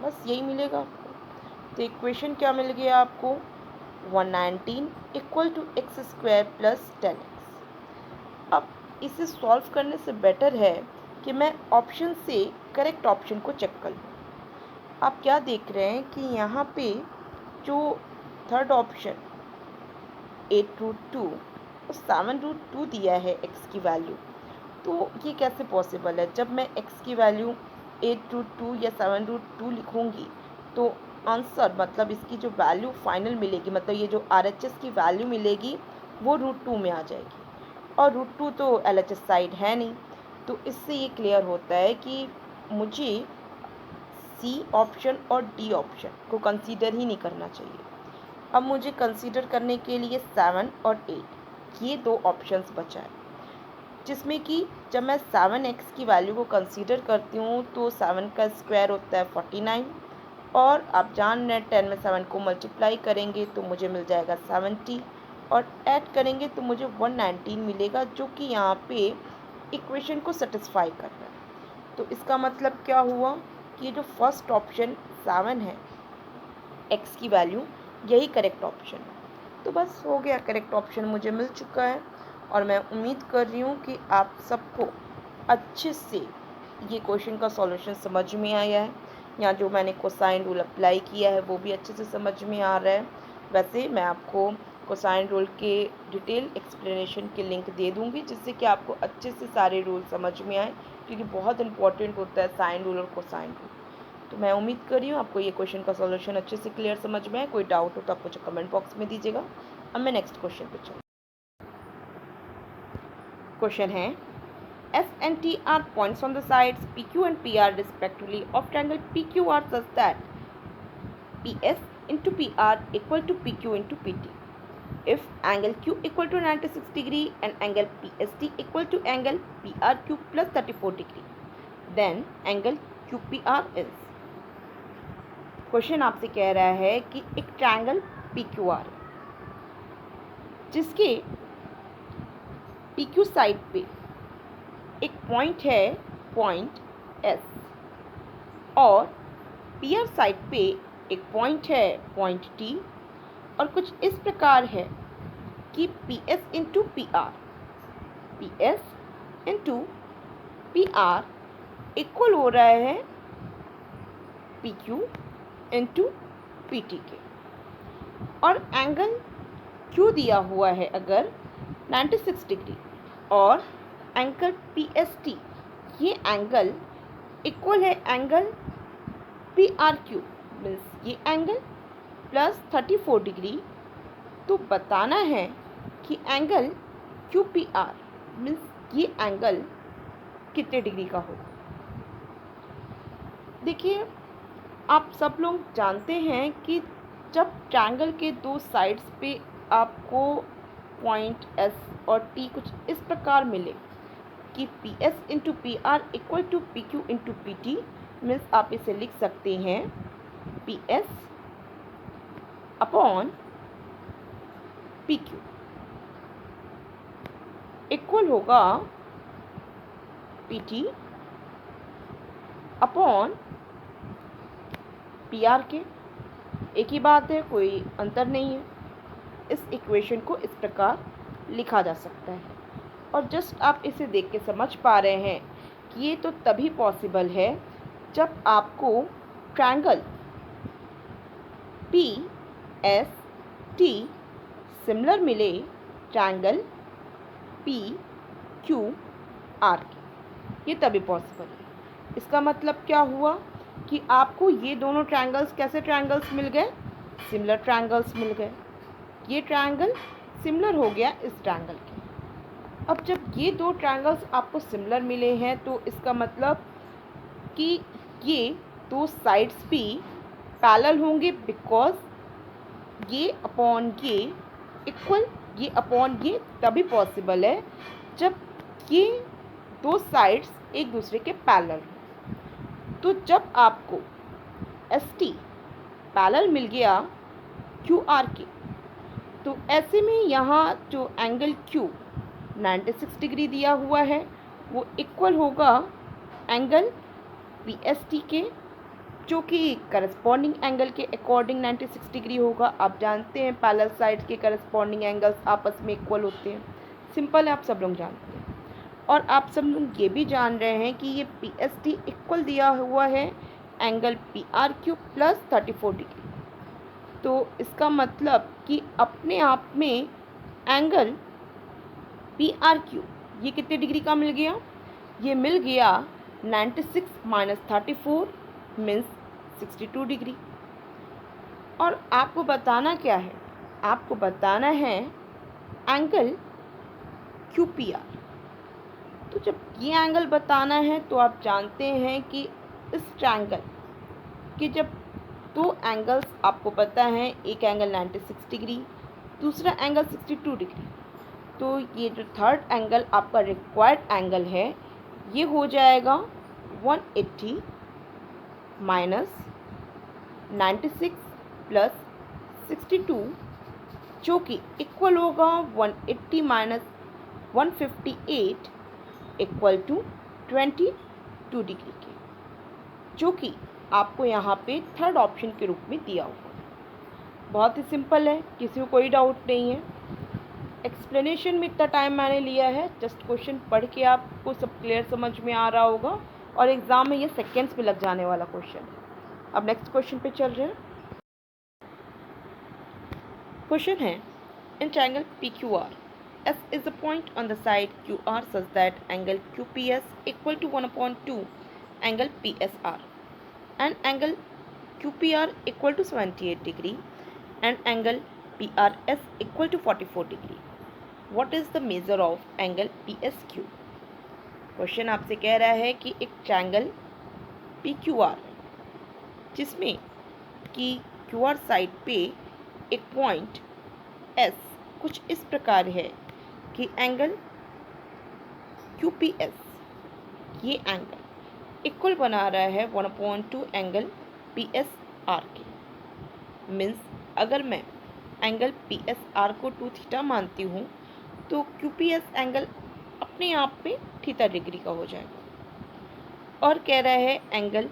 बस यही मिलेगा आपको। तो इक्वेशन क्या मिल गया आपको, 119 equal to x square plus 10x। अब इसे सॉल्व करने से बेटर है कि मैं ऑप्शन से करेक्ट ऑप्शन को चेक कर लूँ। आप क्या देख रहे हैं कि यहाँ पे जो थर्ड ऑप्शन 8√2 और 7√2 दिया है x की वैल्यू, तो ये कैसे पॉसिबल है। जब मैं x की वैल्यू 8√2 या 7√2 लिखूँगी तो आंसर, मतलब इसकी जो वैल्यू फाइनल मिलेगी, मतलब ये जो RHS की वैल्यू मिलेगी वो √2 में आ जाएगी, और √2 तो LHS साइड है नहीं। तो इससे ये क्लियर होता है कि मुझे सी ऑप्शन और डी ऑप्शन को कंसीडर ही नहीं करना चाहिए। अब मुझे कंसीडर करने के लिए 7 और 8 ये दो ऑप्शंस बचा है, जिसमें कि जब मैं 7x की वैल्यू को कंसीडर करती हूँ तो 7 का स्क्वायर होता है 49, और आप जान रहे हैं 10 में 7 को मल्टीप्लाई करेंगे तो मुझे मिल जाएगा 70, और ऐड करेंगे तो मुझे 119 मिलेगा, जो कि यहाँ पे इक्वेशन को सेटिस्फाई कर रहा है। तो इसका मतलब क्या हुआ कि ये जो फर्स्ट ऑप्शन 7 है, x की वैल्यू, यही करेक्ट ऑप्शन है। तो बस हो गया, करेक्ट ऑप्शन मुझे मिल चुका है, और मैं उम्मीद कर रही हूँ कि आप सबको अच्छे से ये क्वेश्चन का सॉल्यूशन समझ में आया है, या जो मैंने कोसाइन रूल अप्लाई किया है वो भी अच्छे से समझ में आ रहा है। वैसे मैं आपको कोसाइन रूल के डिटेल एक्सप्लेनेशन की लिंक दे दूँगी, जिससे कि आपको अच्छे से सारे रूल समझ में आए, क्योंकि बहुत इंपॉर्टेंट होता है साइन रूल और कोसाइन रूल। तो मैं उम्मीद कर रही हूँ आपको ये क्वेश्चन का सॉल्यूशन अच्छे से क्लियर समझ में आए। कोई डाउट हो तो आप मुझे कमेंट बॉक्स में दीजिएगा। अब मैं नेक्स्ट क्वेश्चन पे चलूँ। क्वेश्चन है, S and T are points on the sides PQ and PR respectively of triangle PQR such that PS into PR equal to PQ into PT. If angle Q equal to 96 degree and angle PST equal to angle PRQ plus 34 degree, then angle QPR is। Question आपसे कह रहा है कि एक ट्रायंगल PQR जिसके PQ साइड पे एक पॉइंट है, पॉइंट S, और PR साइड पे एक पॉइंट है, पॉइंट T, और कुछ इस प्रकार है कि PS इंटू PR इक्वल हो रहा है PQ इंटू PT के, और एंगल Q दिया हुआ है अगर 96 डिग्री, और एंगल PST, ये एंगल इक्वल है एंगल PRQ, मीन्स ये एंगल प्लस 34 डिग्री। तो बताना है कि एंगल QPR मीन्स ये एंगल कितने डिग्री का होगा। देखिए, आप सब लोग जानते हैं कि जब ट्रायंगल के दो साइड्स पे आपको पॉइंट S और T कुछ इस प्रकार मिले कि PS into PR equal to PQ into PT, means आप इसे लिख सकते हैं PS अपॉन PQ इक्वल होगा PT अपॉन PR के। एक ही बात है, कोई अंतर नहीं है। इस इक्वेशन को इस प्रकार लिखा जा सकता है, और जस्ट आप इसे देख के समझ पा रहे हैं कि ये तो तभी पॉसिबल है जब आपको ट्रायंगल PST सिमिलर मिले ट्रायंगल पी क्यू आर के, ये तभी पॉसिबल है। इसका मतलब क्या हुआ कि आपको ये दोनों ट्रायंगल्स कैसे ट्रायंगल्स मिल गए, सिमिलर ट्रायंगल्स मिल गए। ये ट्रायंगल सिमिलर हो गया इस ट्रायंगल के। अब जब ये दो ट्रायंगल्स आपको सिमिलर मिले हैं तो इसका मतलब कि ये दो साइड्स भी पैरेलल होंगे, बिकॉज ये अपॉन ये इक्वल, ये अपॉन ये तभी पॉसिबल है जब ये दो साइड्स एक दूसरे के पैरेलल हों। तो जब आपको एस टी पैरेलल मिल गया क्यू आर के, तो ऐसे में यहाँ जो एंगल Q 96 डिग्री दिया हुआ है वो इक्वल होगा एंगल PST के, जो कि करस्पॉन्डिंग एंगल के अकॉर्डिंग 96 डिग्री होगा। आप जानते हैं पैरेलल साइड्स के करस्पॉन्डिंग एंगल्स आपस में इक्वल होते हैं, सिंपल है, आप सब लोग जानते हैं। और आप सब लोग ये भी जान रहे हैं कि ये PST इक्वल दिया हुआ है एंगल PRQ प्लस 34 डिग्री। तो इसका मतलब कि अपने आप में एंगल PRQ ये कितने डिग्री का मिल गया, ये मिल गया 96 माइनस 34 मीन्स 62 डिग्री। और आपको बताना क्या है, आपको बताना है एंगल QPR। तो जब ये एंगल बताना है तो आप जानते हैं कि इस ट्रायंगल के जब दो एंगल्स आपको पता है, एक एंगल 96 डिग्री, दूसरा एंगल 62 डिग्री, तो ये जो थर्ड एंगल आपका रिक्वायर्ड एंगल है ये हो जाएगा 180 माइनस 96 प्लस 62, जो कि इक्वल होगा 180 माइनस 158 इक्वल टू 22 डिग्री के, जो कि आपको यहाँ पे थर्ड ऑप्शन के रूप में दिया हुआ है। बहुत ही सिंपल है, किसी को कोई डाउट नहीं है। एक्सप्लेनेशन में इतना टाइम मैंने लिया है, जस्ट क्वेश्चन पढ़ के आपको सब क्लियर समझ में आ रहा होगा, और एग्ज़ाम में ये सेकेंड्स में लग जाने वाला क्वेश्चन है। अब नेक्स्ट क्वेश्चन पे चल रहे हैं। क्वेश्चन है, in triangle PQR S is a point on the side QR such that angle QPS equal to 1/2 angle PSR and angle QPR equal to 78 degree and angle PRS equal to 44 degree. What is the measure of angle PSQ? Question आपसे कह रहा है कि एक ट्रायंगल PQR जिसमें कि QR साइड पे एक पॉइंट S कुछ इस प्रकार है कि एंगल QPS ये एंगल इक्वल बना रहा है 1/2 एंगल PSR के। मीन्स अगर मैं एंगल PSR को 2 थीटा मानती हूँ तो QPS एंगल अपने आप में थीटा डिग्री का हो जाएगा। और कह रहा है एंगल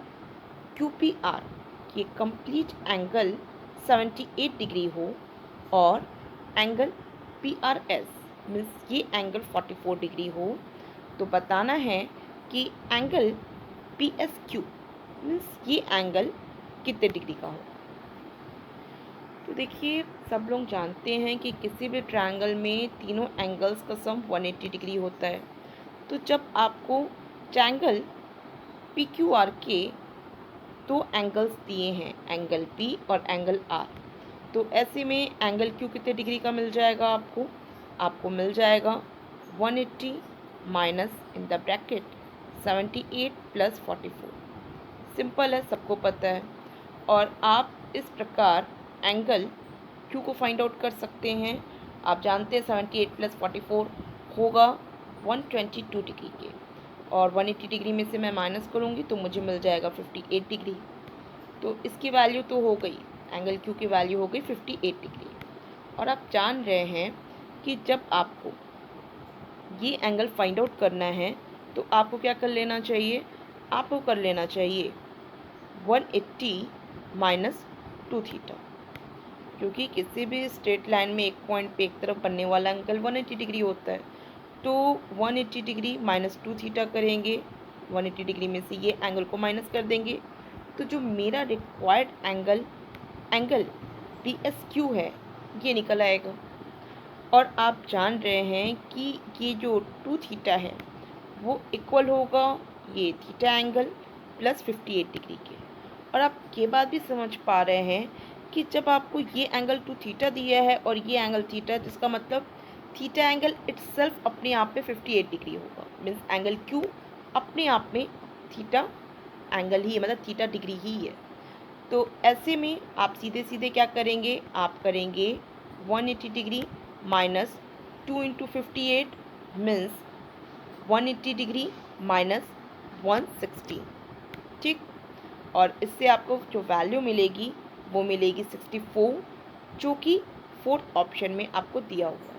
QPR ये कंप्लीट एंगल 78 डिग्री हो और एंगल PRS मीन्स ये एंगल 44 डिग्री हो। तो बताना है कि एंगल PSQ मीन्स ये एंगल कितने डिग्री का हो। तो देखिए, सब लोग जानते हैं कि किसी भी ट्रायंगल में तीनों एंगल्स का सम 180 डिग्री होता है। तो जब आपको ट्रायंगल PQR के दो एंगल्स दिए हैं, एंगल P और एंगल R, तो ऐसे में एंगल Q कितने डिग्री का मिल जाएगा आपको मिल जाएगा 180 minus in the bracket 78 plus 44। Simple है, सबको पता है। और आप इस प्रकार एंगल Q को फाइंड आउट कर सकते हैं। आप जानते हैं 78 प्लस 44 होगा 122 डिग्री के, और 180 डिग्री में से मैं माइनस करूँगी तो मुझे मिल जाएगा 58 डिग्री। तो इसकी वैल्यू तो हो गई, एंगल Q की वैल्यू हो गई 58 डिग्री। और आप जान रहे हैं कि जब आपको ये एंगल फाइंड आउट करना है तो आपको क्या कर लेना चाहिए, आपको कर लेना चाहिए 180 माइनस 2 थीटा, क्योंकि किसी भी स्ट्रेट लाइन में एक पॉइंट पे एक तरफ बनने वाला एंगल 180 डिग्री होता है। तो 180 डिग्री माइनस 2 थीटा करेंगे, 180 डिग्री में से ये एंगल को माइनस कर देंगे, तो जो मेरा रिक्वायर्ड एंगल PSQ है ये निकल आएगा। और आप जान रहे हैं कि ये जो 2 थीटा है वो इक्वल होगा ये थीटा एंगल प्लस 58 डिग्री के। और आप ये बात भी समझ पा रहे हैं कि जब आपको ये एंगल 2 थीटा दिया है और ये एंगल थीटा, जिसका मतलब थीटा एंगल इट्सेल्फ अपने आप में 58 डिग्री होगा। मीन्स एंगल क्यू अपने आप में थीटा एंगल ही है, मतलब थीटा डिग्री ही है। तो ऐसे में आप सीधे सीधे क्या करेंगे, आप करेंगे 180 degree minus 2 into 58 means 180 degree minus 160। ठीक, और इससे आपको जो वैल्यू मिलेगी वो मिलेगी 64, जो कि 4th ऑप्शन में आपको दिया हुआ है।